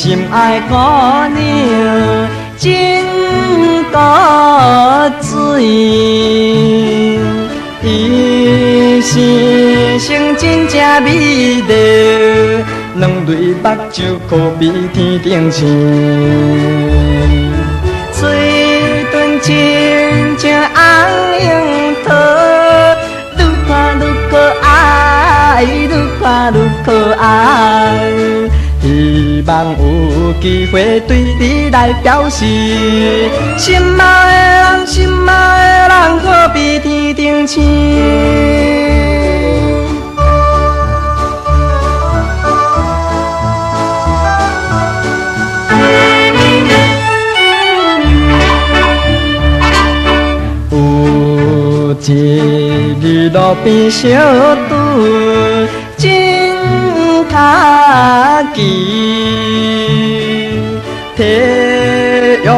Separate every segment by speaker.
Speaker 1: 心爱姑娘真古水，伊生性真正美丽，两蕊目睭可比天顶星，嘴唇亲像红樱桃，愈看愈可爱，愈看愈可爱。希望有机会对你来表示，心爱的人，心爱的人，可比天顶星。有一日路边小队，真卡奇，提勇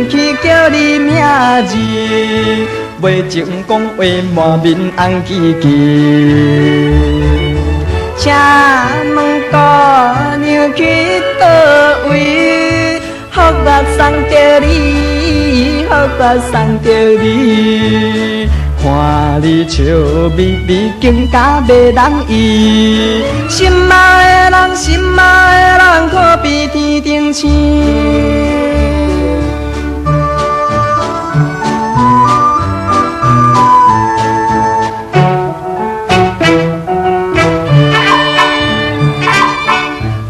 Speaker 1: 气叫你名字，袂情讲话满面红记记。请问姑娘去倒位？福我送着你，福我送着你。看你笑眯眯，更加袂人意。心爱的人，心爱的人，可比天顶星。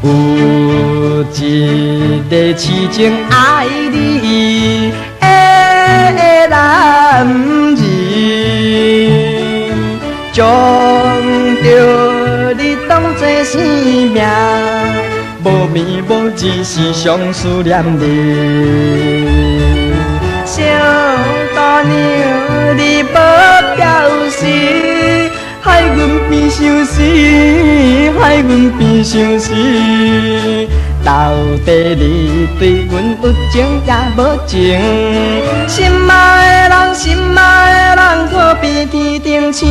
Speaker 1: 有一个痴情爱你的男儿，将着你当作生命，无眠无日时常思念你。小姑娘，你无表示，害阮变相思，害阮变相思。到底你对阮有情也无情？心爱的人，心爱的人，可比天顶星。